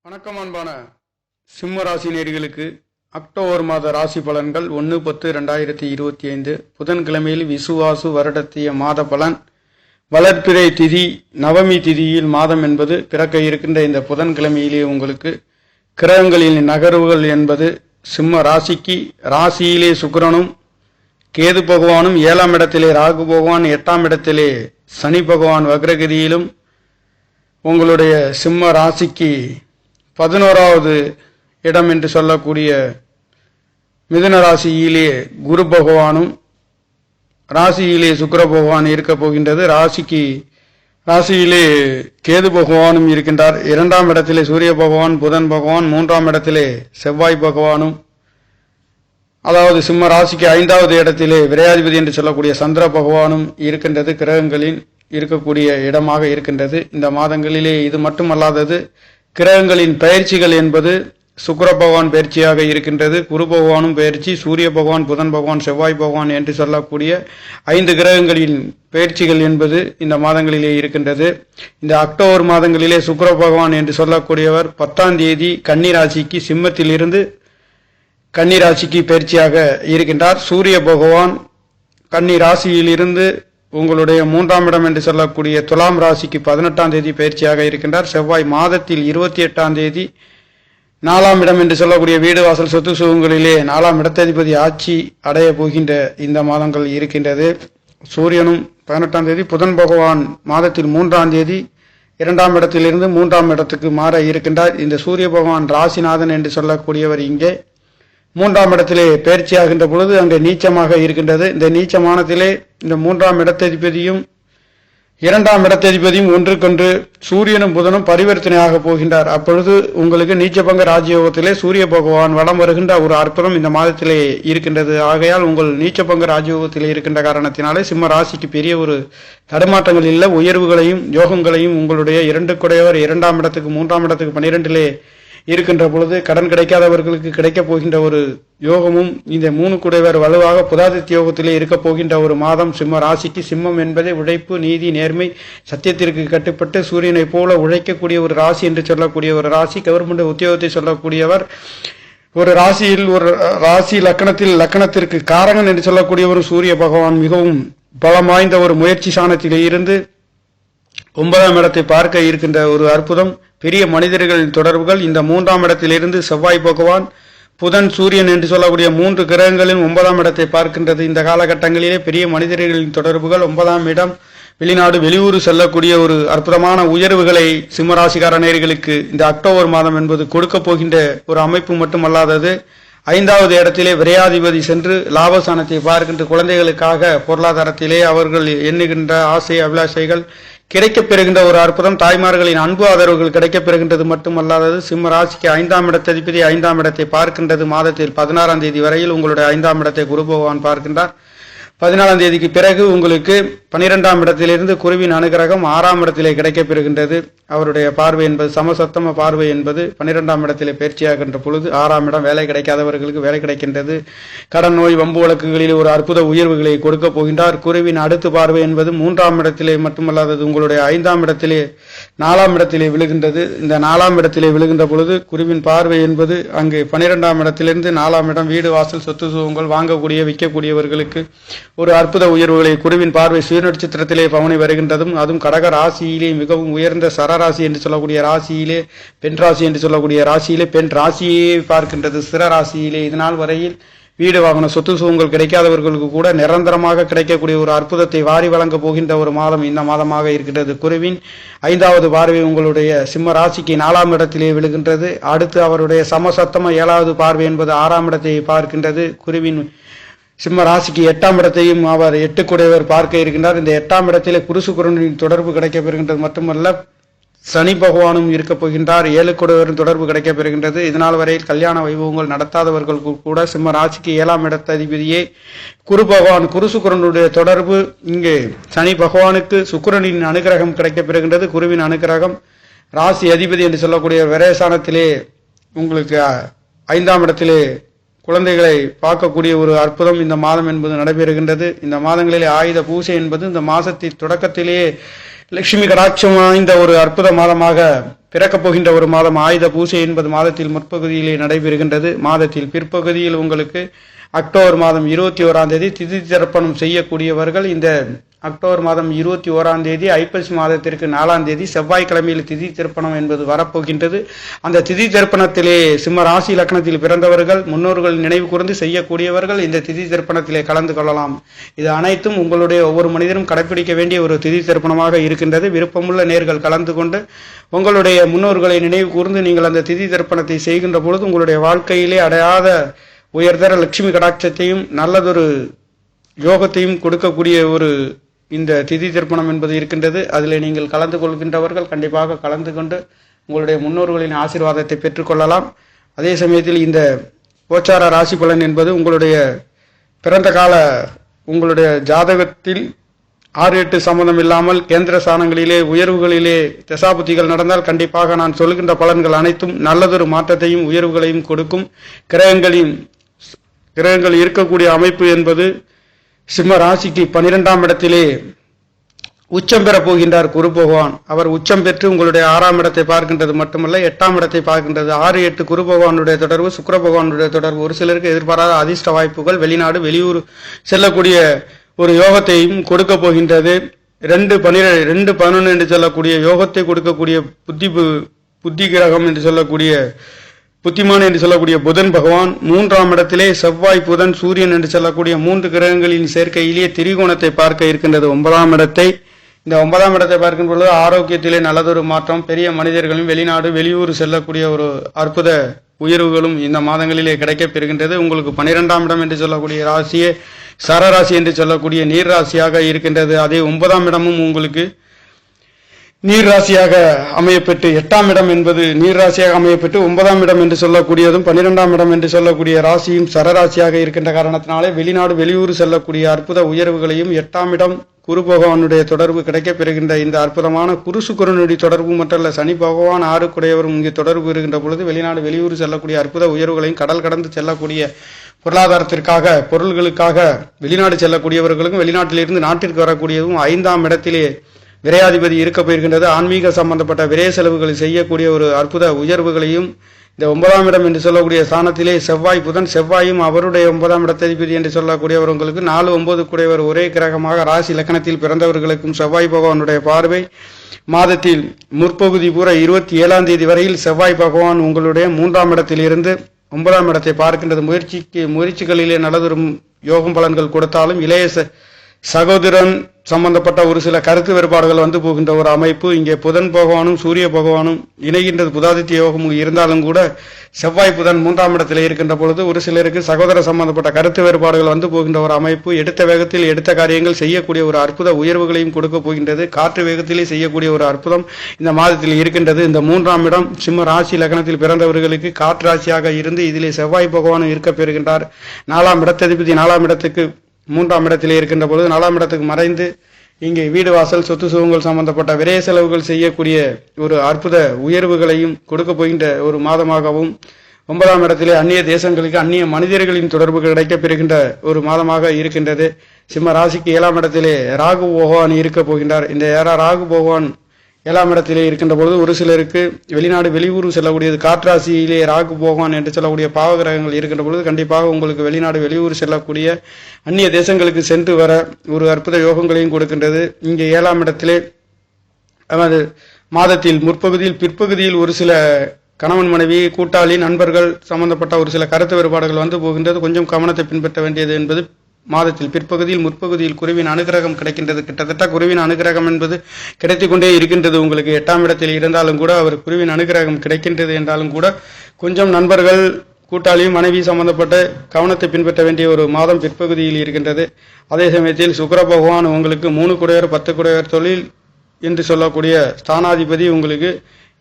வணக்கம் அன்பான சிம்ம ராசி நேயர்களுக்கு அக்டோபர் மாத ராசி பலன்கள் 1/10/2025 புதன்கிழமையில் விசுவாசு வருடத்திய மாத பலன் வளர்பிறை திதி நவமி திதியில் மாதம் என்பது பிறக்க இருக்கின்ற இந்த புதன்கிழமையிலே உங்களுக்கு கிரகங்களின் நகர்வுகள் என்பது சிம்ம ராசிக்கு ராசியிலே சுக்கிரனும் கேது பகவானும் 7ஆம் இடத்திலே ராகு பகவான் 8ஆம் இடத்திலே சனி பகவான் வக்ரகதியிலும் உங்களுடைய சிம்ம ராசிக்கு 11வது இடம் என்று சொல்லக்கூடிய மிதுன ராசியிலே குரு பகவானும் ராசியிலே சுக்கிர பகவான் இருக்க போகின்றது. ராசியிலே கேது பகவானும் இருக்கின்றார். 2ஆம் இடத்திலே சூரிய பகவான் புதன் பகவான் 3ஆம் இடத்திலே செவ்வாய் பகவானும் அதாவது சிம்ம ராசிக்கு 5வது இடத்திலே விரையாதிபதி என்று சொல்லக்கூடிய சந்திர பகவானும் இருக்கின்றது. கிரகங்களின் இருக்கக்கூடிய இடமாக இருக்கின்றது. இந்த மாதங்களிலே இது மட்டுமல்லாதது கிரகங்களின் பயிற்சிகள் என்பது சுக்கிர பகவான் பயிற்சியாக இருக்கின்றது. குரு பகவானும் பயிற்சி, சூரிய பகவான் புதன் பகவான் செவ்வாய் பகவான் என்று சொல்லக்கூடிய 5 கிரகங்களின் பயிற்சிகள் என்பது இந்த மாதங்களிலே இருக்கின்றது. இந்த அக்டோபர் மாதங்களிலே சுக்கிர பகவான் என்று சொல்லக்கூடியவர் 10ஆம் தேதி கன்னி ராசிக்கு சிம்மத்தில் இருந்து கன்னி ராசிக்கு பயிற்சியாக இருக்கின்றார். சூரிய பகவான் கன்னி ராசியில் இருந்து உங்களுடைய 3ஆம் இடம் என்று சொல்லக்கூடிய துலாம் ராசிக்கு 18ஆம் தேதி பயிற்சியாக இருக்கின்றார். செவ்வாய் மாதத்தில் 28ஆம் தேதி 4ஆம் இடம் என்று சொல்லக்கூடிய வீடு வாசல் சொத்து சுகங்களிலே 4ஆம் இடத்ததிபதி ஆட்சி அடைய போகின்ற இந்த மாதங்கள் இருக்கின்றது. சூரியனும் 18ஆம் தேதி, புதன் பகவான் மாதத்தில் 3ஆம் தேதி 2ஆம் இடத்திலிருந்து 3ஆம் இடத்துக்கு மாற இருக்கின்றார். இந்த சூரிய பகவான் ராசிநாதன் என்று சொல்லக்கூடியவர் இங்கே 3ஆம் இடத்திலே பயிற்சியாகின்ற பொழுது அங்கே நீச்சமாக இருக்கின்றது. இந்த நீச்சமானத்திலே இந்த 3ஆம் இடத்ததிபதியும் 2ஆம் இடத்ததிபதியும் ஒன்றுக்கொன்று சூரியனும் புதனும் பரிவர்த்தனையாக போகின்றார். அப்பொழுது உங்களுக்கு நீச்சபங்க ராஜயோகத்திலே சூரிய பகவான் வலம் வருகின்ற ஒரு அற்புதம் இந்த மாதத்திலே இருக்கின்றது. ஆகையால் உங்கள் நீச்சபங்க ராஜயோகத்திலே இருக்கின்ற காரணத்தினாலே சிம்ம ராசிக்கு பெரிய ஒரு தடுமாற்றங்கள் இல்லை. உயர்வுகளையும் யோகங்களையும் உங்களுடைய 2 குடையவர் 2ஆம் இடத்துக்கு 3ஆம் இடத்துக்கு 12லே இருக்கின்ற பொழுது கடன் கிடைக்காதவர்களுக்கு கிடைக்கப் போகின்ற ஒரு யோகமும் இந்த 3 குடைவர் வலுவாக புதாதித்ய யோகத்திலே இருக்க போகின்ற ஒரு மாதம் சிம்ம ராசிக்கு. சிம்மம் என்பதே உழைப்பு, நீதி, நேர்மை, சத்தியத்திற்கு கட்டுப்பட்டு சூரியனை போல உழைக்கக்கூடிய ஒரு ராசி என்று சொல்லக்கூடிய ஒரு ராசி. கவர்மெண்ட் உத்தியோகத்தை சொல்லக்கூடியவர் ஒரு ராசியில் ஒரு ராசி லக்கணத்திற்கு காரகன் என்று சொல்லக்கூடிய ஒரு சூரிய பகவான் மிகவும் பலம் வாய்ந்த ஒரு முயற்சி சாணத்திலே இருந்து 9ஆம் இடத்தை பார்க்க இருக்கின்ற ஒரு அற்புதம். பெரிய மனிதர்களின் தொடர்புகள் இந்த 3ஆம் இடத்திலிருந்து செவ்வாய் பகவான் புதன் சூரியன் என்று சொல்லக்கூடிய 3 கிரகங்களின் 9ஆம் இடத்தை பார்க்கின்றது. இந்த காலகட்டங்களிலே பெரிய மனிதர்களின் தொடர்புகள் 9ஆம் இடம் வெளிநாடு வெளியூர் செல்லக்கூடிய ஒரு அற்புதமான உயர்வுகளை சிம்மராசிக்கார நேயர்களுக்கு இந்த அக்டோபர் மாதம் என்பது கொடுக்க போகின்ற ஒரு அமைப்பு மட்டுமல்லாதது 5வது இடத்திலே விரையாதிபதி சென்று லாபஸ்தானத்தை பார்க்கின்ற குழந்தைகளுக்காக பொருளாதாரத்திலே அவர்கள் எண்ணுகின்ற ஆசை அபிலாஷைகள் கிடைக்கப் பெறுகின்ற ஒரு அற்புதம். தாய்மார்களின் அன்பு ஆதரவுகள் கிடைக்கப் பெறுகின்றது மட்டுமல்லாதது சிம்ம ராசிக்கு 5ஆம் இடத்ததிபதி 5ஆம் இடத்தை பார்க்கின்றது. மாதத்தில் 16ஆம் தேதி வரையில் உங்களுடைய 5ஆம் இடத்தை குரு பகவான் பார்க்கின்றார். 14ஆம் தேதிக்கு பிறகு உங்களுக்கு 12ஆம் இடத்திலிருந்து குருவின் அனுகிரகம் 6ஆம் இடத்திலே கிடைக்கப் பெறுகின்றது. அவருடைய பார்வை என்பது சமசத்தம பார்வை என்பது 12ஆம் இடத்திலே பயிற்சியாகின்ற பொழுது 6ஆம் இடம் வேலை கிடைக்காதவர்களுக்கு வேலை கிடைக்கின்றது. கடன் நோய் வம்பு வழக்குகளில் ஒரு அற்புத உயர்வுகளை கொடுக்க போகின்றார். குருவின் அடுத்த பார்வை என்பது 3ஆம் இடத்திலே மட்டுமல்லாதது உங்களுடைய 5ஆம் இடத்திலே 4ஆம் இடத்திலே விழுகின்றது. இந்த 4ஆம் இடத்திலே விழுகின்ற பொழுது குருவின் பார்வை என்பது அங்கு 12ஆம் இடத்திலிருந்து 4ஆம் இடம் வீடு வாசல் சொத்து சுகங்கள் வாங்கக்கூடிய விற்கக்கூடியவர்களுக்கு ஒரு அற்புத உயர்வுகளை குருவின் பார்வை சுயநட்சத்திரத்திலே பவனி வருகின்றதும் அதுவும் கடக ராசியிலே மிகவும் உயர்ந்த சரராசி என்று சொல்லக்கூடிய ராசியிலே பெண் ராசி என்று சொல்லக்கூடிய ராசியிலே பெண் ராசியே பார்க்கின்றது சிற ராசியிலே. இதனால் வரையில் வீடு வாகன சொத்து சுகங்கள் கிடைக்காதவர்களுக்கு கூட நிரந்தரமாக கிடைக்கக்கூடிய ஒரு அற்புதத்தை வாரி வழங்க போகின்ற ஒரு மாதம் இந்த மாதமாக இருக்கின்றது. குருவின் 5வது பார்வை உங்களுடைய சிம்ம ராசிக்கு 4ஆம் இடத்திலே விழுகின்றது. அடுத்து அவருடைய சமசத்தம 7வது பார்வை என்பது 6ஆம் இடத்தை பார்க்கின்றது. குருவின் சிம்ம ராசிக்கு 8ஆம் இடத்தையும் அவர் 8 குடையவர் பார்க்க இருக்கின்றார். இந்த 8ஆம் இடத்திலே குருசுக்குரனின் தொடர்பு கிடைக்கப் பெறுகின்றது மட்டுமல்ல சனி பகவானும் இருக்க போகின்றார். 7 குடையவரின் தொடர்பு கிடைக்கப் பெறுகின்றது. இதனால் வரையில் கல்யாண வைபவங்கள் நடத்தாதவர்களுக்கு கூட சிம்ம ராசிக்கு 7ஆம் இடத்ததிபதியே குரு பகவான் குருசுக்குரனுடைய தொடர்பு இங்கே சனி பகவானுக்கு சுக்கிரனின் அனுகிரகம் கிடைக்கப் பெறுகின்றது. குருவின் அனுகிரகம் ராசி அதிபதி என்று சொல்லக்கூடிய விரயசானத்திலே உங்களுக்கு 5ஆம் இடத்திலே குழந்தைகளை பார்க்கக்கூடிய ஒரு அற்புதம் இந்த மாதம் என்பது நடைபெறுகின்றது. இந்த மாதங்களிலே ஆயுத பூஜை என்பது இந்த மாதத்தின் தொடக்கத்திலேயே லட்சுமி கடாட்சம் வாய்ந்த ஒரு அற்புத மாதமாக பிறக்கப் போகின்ற ஒரு மாதம் ஆயுத பூஜை என்பது மாதத்தில் முற்பகுதியிலே நடைபெறுகின்றது. மாதத்தில் பிற்பகுதியில் உங்களுக்கு அக்டோபர் மாதம் 21ஆம் தேதி திதி தர்ப்பணம் செய்யக்கூடியவர்கள் இந்த அக்டோபர் மாதம் 21ஆம் தேதி ஐப்பசி மாதத்திற்கு 4ஆம் தேதி செவ்வாய்க்கிழமையில் திதி திருப்பணம் என்பது வரப்போகின்றது. அந்த திதி திருப்பணத்திலே சிம்ம ராசி லக்னத்தில் பிறந்தவர்கள் முன்னோர்கள் நினைவு கூர்ந்து செய்யக்கூடியவர்கள் இந்த திதி திருப்பணத்திலே கலந்து கொள்ளலாம். இது அனைத்தும் உங்களுடைய ஒவ்வொரு மனிதரும் கடைபிடிக்க வேண்டிய ஒரு திதி திருப்பணமாக இருக்கின்றது. விருப்பமுள்ள நேர்கள் கலந்து கொண்டு உங்களுடைய முன்னோர்களை நினைவு கூர்ந்து நீங்கள் அந்த திதி திருப்பணத்தை செய்கின்ற பொழுது உங்களுடைய வாழ்க்கையிலே அடையாத உயர்தர லட்சுமி கடாட்சத்தையும் நல்லதொரு யோகத்தையும் கொடுக்கக்கூடிய ஒரு இந்த திதி திருப்பணம் என்பது இருக்கின்றது. அதில் நீங்கள் கலந்து கொள்கின்றவர்கள் கண்டிப்பாக கலந்து கொண்டு உங்களுடைய முன்னோர்களின் ஆசீர்வாதத்தை பெற்றுக்கொள்ளலாம். அதே சமயத்தில் இந்த கோச்சார ராசி பலன் என்பது உங்களுடைய பிறந்த கால உங்களுடைய ஜாதகத்தில் 6-8 சம்பந்தம் இல்லாமல் கேந்திர ஸ்தானங்களிலே உயர்வுகளிலே தசாபுத்திகள் நடந்தால் கண்டிப்பாக நான் சொல்கின்ற பலன்கள் அனைத்தும் நல்லதொரு மாற்றத்தையும் உயர்வுகளையும் கொடுக்கும். கிரகங்கள் இருக்கக்கூடிய அமைப்பு என்பது சிம்ம ராசிக்கு 12ஆம் இடத்திலே உச்சம் பெற போகின்றார் குரு பகவான். அவர் உச்சம் பெற்று உங்களுடைய 6ஆம் இடத்தை பார்க்கின்றது மட்டுமல்ல 8ஆம் இடத்தை பார்க்கின்றது. 6-8 குரு பகவானுடைய தொடர்பு சுக்கிர பகவானுடைய தொடர்பு ஒரு சிலருக்கு எதிர்பாராத அதிர்ஷ்ட வாய்ப்புகள் வெளிநாடு வெளியூர் செல்லக்கூடிய ஒரு யோகத்தையும் கொடுக்க போகின்றது. 2-11 என்று சொல்லக்கூடிய யோகத்தை கொடுக்கக்கூடிய புத்தி கிரகம் என்று சொல்லக்கூடிய புத்திமான் என்று சொல்லக்கூடிய புதன் பகவான் 3ஆம் இடத்திலே செவ்வாய் புதன் சூரியன் என்று சொல்லக்கூடிய 3 கிரகங்களின் சேர்க்கையிலேயே திரிகோணத்தை பார்க்க இருக்கின்றது 9ஆம் இடத்தை. இந்த 9ஆம் இடத்தை பார்க்கும் பொழுது ஆரோக்கியத்திலே நல்லதொரு மாற்றம், பெரிய மனிதர்களும் வெளிநாடு வெளியூர் செல்லக்கூடிய ஒரு அற்புத உயர்வுகளும் இந்த மாதங்களிலே கிடைக்கப் பெறுகின்றது. உங்களுக்கு 12ஆம் இடம் என்று சொல்லக்கூடிய ராசியே சரராசி என்று சொல்லக்கூடிய நீர் ராசியாக இருக்கின்றது. அதே 9ஆம் இடமும் உங்களுக்கு நீர் ராசியாக அமையப்பெற்று 8ஆம் இடம் என்பது நீர் ராசியாக அமையப்பெற்று 9ஆம் இடம் என்று சொல்லக்கூடியதும் 12ஆம் இடம் என்று சொல்லக்கூடிய ராசியும் சரராசியாக இருக்கின்ற காரணத்தினாலே வெளிநாடு வெளியூர் செல்லக்கூடிய அற்புத உயர்வுகளையும் 8ஆம் இடம் குரு பகவானுடைய தொடர்பு கிடைக்கப் பெறுகின்ற இந்த அற்புதமான குரு சுக்கிரனுடைய தொடர்பு மட்டுமல்ல சனி பகவான் 6 குடையவரும் இங்கே தொடர்பு இருக்கின்ற பொழுது வெளிநாடு வெளியூர் செல்லக்கூடிய அற்புத உயர்வுகளையும் கடல் கடந்து செல்லக்கூடிய பொருளாதாரத்திற்காக பொருள்களுக்காக வெளிநாடு செல்லக்கூடியவர்களுக்கும் வெளிநாட்டிலிருந்து நாட்டிற்கு வரக்கூடியதும் 5ஆம் இடத்திலே விரையாதிபதி இருக்க போயிருக்கின்றது. ஆன்மீக சம்பந்தப்பட்ட விரைய செலவுகளை செய்யக்கூடிய ஒரு அற்புத உயர்வுகளையும் இந்த 9ஆம் இடம் என்று சொல்லக்கூடிய ஸ்தானத்திலே செவ்வாய் புதன் செவ்வாயும் அவருடைய 9ஆம் இடத்ததிபதி என்று சொல்லக்கூடியவர்களுக்கு 4-9 கூடியவர் ஒரே கிரகமாக ராசி லக்னத்தில் பிறந்தவர்களுக்கும் செவ்வாய் பகவானுடைய பார்வை மாதத்தில் முற்பகுதி பூரா 27ஆம் தேதி வரையில் செவ்வாய் பகவான் உங்களுடைய 3ஆம் இடத்தில் இருந்து 9ஆம் இடத்தை பார்க்கின்றது. முயற்சிகளிலே நல்லதொரு யோகம் பலன்கள் கொடுத்தாலும் இளைய சகோதரன் சம்பந்தப்பட்ட ஒரு சில கருத்து வேறுபாடுகள் வந்து போகின்ற ஒரு அமைப்பு இங்கே புதன் பகவானும் சூரிய பகவானும் இணைகின்றது. புதாதித்ய யோகம் இருந்தாலும் கூட செவ்வாய் புதன் 3ஆம் இடத்தில் இருக்கின்ற பொழுது ஒரு சிலருக்கு சகோதர சம்பந்தப்பட்ட கருத்து வேறுபாடுகள் வந்து போகின்ற ஒரு அமைப்பு எடுத்த வேகத்தில் எடுத்த காரியங்கள் செய்யக்கூடிய ஒரு அற்புத உயர்வுகளையும் கொடுக்க போகின்றது. காற்று வேகத்திலே செய்யக்கூடிய ஒரு அற்புதம் இந்த மாதத்தில் இருக்கின்றது. இந்த 3ஆம் இடம் சிம்ம ராசி லக்னத்தில் பிறந்தவர்களுக்கு காற்று ராசியாக இருந்து இதிலே செவ்வாய் பகவானும் இருக்க பெறுகின்றார். 4ஆம் இடத்ததிபதி 4ஆம் இடத்துக்கு 3ஆம் இடத்திலே இருக்கின்ற பொழுது 4ஆம் இடத்துக்கு மறைந்து இங்கே வீடு வாசல் சொத்து சுகங்கள் சம்பந்தப்பட்ட விரைய செலவுகள் செய்யக்கூடிய ஒரு அற்புத உயர்வுகளையும் கொடுக்க போகின்ற ஒரு மாதமாகவும் 9ஆம் இடத்திலே அந்நிய தேசங்களுக்கு அந்நிய மனிதர்களின் தொடர்பு கிடைக்கப் பெறுகின்ற ஒரு மாதமாக இருக்கின்றது. சிம்ம ராசிக்கு 7ஆம் இடத்திலே ராகு பகவான் இருக்க போகின்றார். இந்த ராகு பகவான் 7ஆம் இடத்திலே இருக்கின்ற பொழுது ஒரு சிலருக்கு வெளிநாடு வெளியூர் செல்லக்கூடியது காற்றாசியிலே ராகு பகவான் என்று சொல்லக்கூடிய பாவகிரகங்கள் இருக்கின்ற பொழுது கண்டிப்பாக உங்களுக்கு வெளிநாடு வெளியூர் செல்லக்கூடிய அந்நிய தேசங்களுக்கு சென்று வர ஒரு அற்புத யோகங்களையும் கொடுக்கின்றது. இங்கே 7ஆம் இடத்திலே நமது மாதத்தில் முற்பகுதியில் பிற்பகுதியில் ஒரு சில கணவன் மனைவி கூட்டாளி நண்பர்கள் சம்பந்தப்பட்ட ஒரு சில கருத்து வேறுபாடுகள் வந்து போகின்றது. கொஞ்சம் கவனத்தை பின்பற்ற வேண்டியது என்பது மாதத்தில் பிற்பகுதியில் முற்பகுதியில் குருவின் அனுகிரகம் கிடைக்கின்றது. கிட்டத்தட்ட குருவின் அனுகிரகம் என்பது கிடைத்துக் கொண்டே இருக்கின்றது. உங்களுக்கு 8ஆம் இடத்தில் இருந்தாலும் கூட அவர் குருவின் அனுகிரகம் கிடைக்கின்றது என்றாலும் கூட கொஞ்சம் நண்பர்கள் கூட்டாளி மனைவி சம்பந்தப்பட்ட கவனத்தை பின்பற்ற வேண்டிய ஒரு மாதம் பிற்பகுதியில் இருக்கின்றது. அதே சமயத்தில் சுக்கிர பகவான் உங்களுக்கு 3 குடையவர் 10 குடையவர் தொழில் என்று சொல்லக்கூடிய ஸ்தானாதிபதி உங்களுக்கு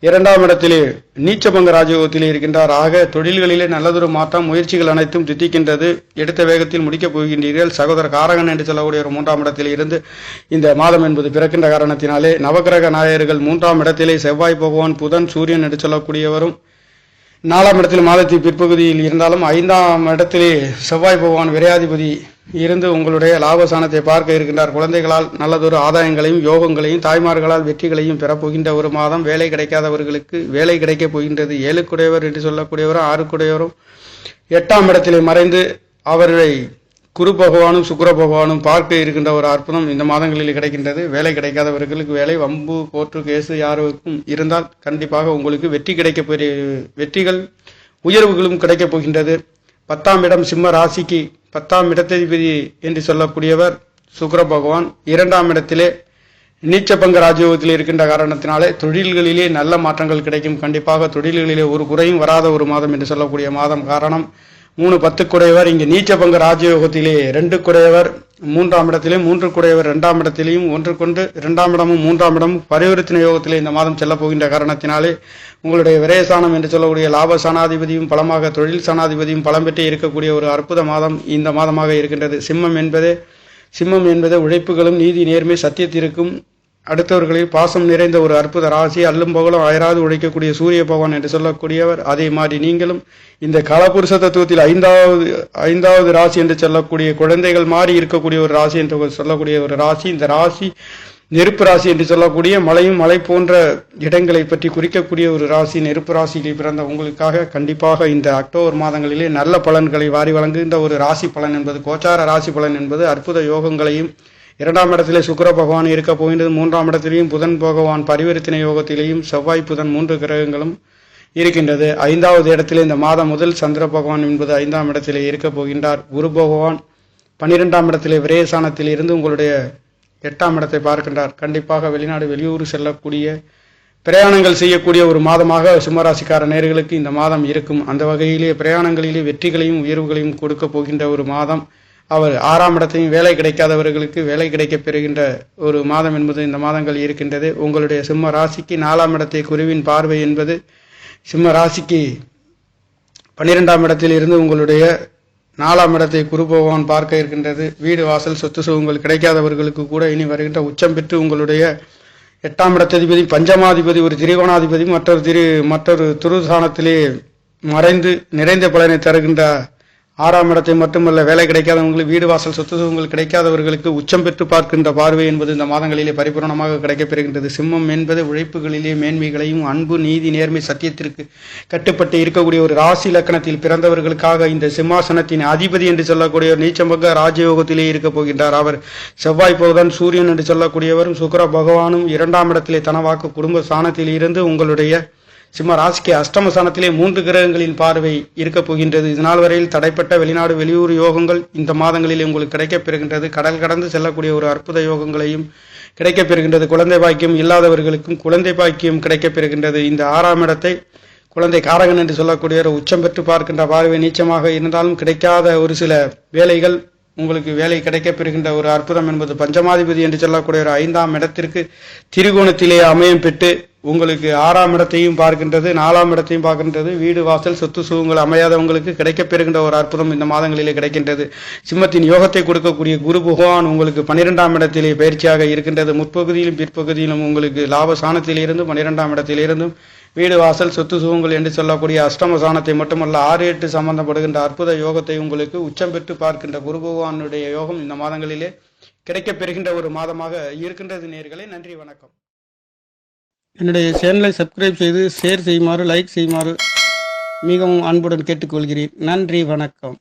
2ஆம் இடத்திலே நீச்சபங்க ராஜயோகத்திலே இருக்கின்றார். ஆக தொழில்களிலே நல்லதொரு மாற்றம் முயற்சிகள் அனைத்தும் தித்திக்கின்றது. எடுத்த வேகத்தில் முடிக்கப் போகின்றீர்கள். சகோதர காரகன் என்று சொல்லக்கூடிய ஒரு 3ஆம் இடத்தில் இருந்து இந்த மாதம் என்பது பிறக்கின்ற காரணத்தினாலே நவகிரக நாயகர்கள் 3ஆம் இடத்திலே செவ்வாய் பகவான் புதன் சூரியன் என்று சொல்லக்கூடியவரும் 4ஆம் இடத்தில் மாதத்தின் பிற்பகுதியில் இருந்தாலும் 5ஆம் இடத்திலே செவ்வாய் பகவான் விரையாதிபதி இருந்து உங்களுடைய லாபஸ்தானத்தை பார்க்க இருக்கின்றார். குழந்தைகளால் நல்லதொரு ஆதாயங்களையும் யோகங்களையும் தாய்மார்களால் வெற்றிகளையும் பெறப்போகின்ற ஒரு மாதம். வேலை கிடைக்காதவர்களுக்கு வேலை கிடைக்கப் போகின்றது. 7 என்று சொல்லக்கூடியவரும் 6 8ஆம் இடத்திலே மறைந்து அவர்களை குரு பகவானும் சுக்கிர பகவானும் பார்க்க இருக்கின்ற ஒரு அற்புதம் இந்த மாதங்களில் கிடைக்கின்றது. வேலை கிடைக்காதவர்களுக்கு வேலை, வம்பு, கோர்ட்டு கேஸு யாருக்கும் இருந்தால் கண்டிப்பாக உங்களுக்கு வெற்றிகள் உயர்வுகளும் கிடைக்கப் போகின்றது. 10ஆம் இடம் சிம்ம ராசிக்கு 10ஆம் இடத்ததிபதி என்று சொல்லக்கூடியவர் சுக்கிர பகவான் 2ஆம் இடத்திலே நீச்சபங்க ராஜயோகத்தில் இருக்கின்ற காரணத்தினாலே தொழில்களிலே நல்ல மாற்றங்கள் கிடைக்கும். கண்டிப்பாக தொழில்களிலே ஒரு குறையும் வராத ஒரு மாதம் என்று சொல்லக்கூடிய மாதம். காரணம் 3 குடையவர் இங்கு நீச்சபங்க ராஜயோகத்திலே 2 குடையவர் 3ஆம் இடத்திலே 3 குடையவர் 2ஆம் இடத்திலேயும் ஒன்றுக்கொண்டு 2ஆம் இடமும் 3ஆம் இடமும் பரிவர்த்தனை யோகத்திலே இந்த மாதம் செல்ல போகின்ற காரணத்தினாலே உங்களுடைய விரயசானம் என்று சொல்லக்கூடிய லாப சனாதிபதியும் பலமாக தொழில் சனாதிபதியும் பலம் பெற்று இருக்கக்கூடிய ஒரு அற்புத மாதம் இந்த மாதமாக இருக்கின்றது. சிம்மம் என்பது உழைப்புகளும் நீதி நேர்மை சத்தியத்திற்கும் அடுத்தவர்களில் பாசம் நிறைந்த ஒரு அற்புத ராசி. அல்லும் பகலும் அயராது உழைக்கக்கூடிய சூரிய பகவான் என்று சொல்லக்கூடியவர். அதே மாதிரி நீங்களும் இந்த காலபுருஷ தத்துவத்தில் ஐந்தாவது ராசி என்று சொல்லக்கூடிய குழந்தைகள் மாறி இருக்கக்கூடிய ஒரு ராசி என்று சொல்லக்கூடிய ஒரு ராசி. இந்த ராசி நெருப்பு ராசி என்று சொல்லக்கூடிய மலையும் மலை போன்ற இடங்களை பற்றி குறிக்கக்கூடிய ஒரு ராசி. நெருப்பு ராசியில் பிறந்த உங்களுக்காக கண்டிப்பாக இந்த அக்டோபர் மாதங்களிலே நல்ல பலன்களை வாரி வழங்குகின்ற ஒரு ராசி பலன் என்பது கோச்சார ராசி பலன் என்பது அற்புத யோகங்களையும் 2ஆம் இடத்திலே சுக்கிர பகவான் இருக்க போகின்றது. 3ஆம் இடத்திலேயும் புதன் பகவான் பரிவர்த்தனை யோகத்திலேயும் செவ்வாய் புதன் 3 கிரகங்களும் இருக்கின்றது. 5வது இடத்திலே இந்த மாதம் முதல் சந்திர பகவான் என்பது 5ஆம் இடத்திலே இருக்க போகின்றார். குரு பகவான் 12ஆம் இடத்திலே விரயசானத்தில் இருந்து உங்களுடைய 8ஆம் இடத்தை பார்க்கின்றார். கண்டிப்பாக வெளிநாடு வெளியூர் செல்லக்கூடிய பிரயாணங்கள் செய்யக்கூடிய ஒரு மாதமாக சிம்மராசிக்கார நேயர்களுக்கு இந்த மாதம் இருக்கும். அந்த வகையிலே பிரயாணங்களிலே வெற்றிகளையும் உயர்வுகளையும் கொடுக்க போகின்ற ஒரு மாதம். அவர் 6ஆம் இடத்தையும் வேலை கிடைக்காதவர்களுக்கு வேலை கிடைக்கப் பெறுகின்ற ஒரு மாதம் என்பது இந்த மாதங்கள் இருக்கின்றது. உங்களுடைய சிம்ம ராசிக்கு 4ஆம் இடத்தை குருவின் பார்வை என்பது சிம்ம ராசிக்கு 12ஆம் இடத்தில் இருந்து உங்களுடைய 4ஆம் இடத்தை குரு பகவான் பார்க்க இருக்கின்றது. வீடு வாசல் சொத்து சுகங்கள் கிடைக்காதவர்களுக்கு கூட இனி வருகின்ற உச்சம் பெற்று உங்களுடைய 8ஆம் இடத்ததிபதி பஞ்சமாதிபதி ஒரு திரிகோணாதிபதி மற்றொரு துருசானத்திலே மறைந்து நிறைந்த பலனை தருகின்ற 6ஆம் இடத்தை மட்டுமல்ல வேலை கிடைக்காதவங்களுக்கு வீடு வாசல் சொத்து சுகங்கள் கிடைக்காதவர்களுக்கு உச்சம் பெற்று பார்க்கின்ற பார்வை என்பது இந்த மாதங்களிலே பரிபூர்ணமாக கிடைக்கப்பெறுகின்றது. சிம்மம் என்பது உழைப்புகளிலே மேன்மைகளையும் அன்பு நீதி நேர்மை சத்தியத்திற்கு கட்டுப்பட்டு இருக்கக்கூடிய ஒரு ராசி லக்கணத்தில் பிறந்தவர்களுக்காக இந்த சிம்மாசனத்தின் அதிபதி என்று சொல்லக்கூடிய நீச்சபங்க ராஜயோகத்திலே இருக்க போகின்றார். அவர் செவ்வாய் புதன் சூரியன் என்று சொல்லக்கூடியவரும் சுக்கிர பகவானும் 2ஆம் இடத்திலே தனவாக்கு குடும்ப ஸ்தானத்தில் இருந்து உங்களுடைய சிம்ம ராசிக்கு அஷ்டம ஸ்தானத்திலே 3 கிரகங்களின் பார்வை இருக்க போகின்றது. இதனால் வரையில் தடைப்பட்ட வெளிநாடு வெளியூர் யோகங்கள் இந்த மாதங்களில் உங்களுக்கு கிடைக்கப் பெறுகின்றது. கடல் கடந்து செல்லக்கூடிய ஒரு அற்புத யோகங்களையும் கிடைக்கப் பெறுகின்றது. குழந்தை பாக்கியம் இல்லாதவர்களுக்கும் குழந்தை பாக்கியம் கிடைக்கப் பெறுகின்றது. இந்த 6ஆம் இடத்தை குழந்தை காரகன் என்று சொல்லக்கூடிய ஒரு உச்சம் பெற்று பார்க்கின்ற பார்வை நீச்சமாக இருந்தாலும் கிடைக்காத ஒரு சில வேலைகள் உங்களுக்கு வேலை கிடைக்கப் பெறுகின்ற ஒரு அற்புதம் என்பது பஞ்சமாதிபதி என்று சொல்லக்கூடிய ஒரு 5ஆம் இடத்திற்கு திரிகோணத்திலே அமையம் பெற்று உங்களுக்கு 6ஆம் இடத்தையும் பார்க்கின்றது 4ஆம் இடத்தையும் பார்க்கின்றது. வீடு வாசல் சொத்து சுகங்கள் அமையாதவங்களுக்கு கிடைக்கப் பெறுகின்ற ஒரு அற்புதம் இந்த மாதங்களிலே கிடைக்கின்றது. சிம்மத்தின் யோகத்தை கொடுக்கக்கூடிய குரு பகவான் உங்களுக்கு 12ஆம் இடத்திலே பயிற்சியாக இருக்கின்றது. முற்பகுதியிலும் பிற்பகுதியிலும் உங்களுக்கு லாபஸ்தானத்திலிருந்து 12ஆம் இடத்திலிருந்தும் வீடு வாசல் சொத்து சுகங்கள் என்று சொல்லக்கூடிய அஷ்டம சாணத்தை மட்டுமல்ல 6 8 சம்பந்தப்படுகின்ற அற்புத யோகத்தை உங்களுக்கு உச்சம் பெற்று பார்க்கின்ற குரு பகவானுடைய யோகம் இந்த மாதங்களிலே கிடைக்கப் பெறுகின்ற ஒரு மாதமாக இருக்கின்றது. நேயர்களே, நன்றி, வணக்கம். என்னுடைய சேனலை சப்ஸ்கிரைப் செய்து ஷேர் செய்யுமாறு லைக் செய்யுமாறு மிகவும் அன்புடன் கேட்டுக்கொள்கிறேன். நன்றி, வணக்கம்.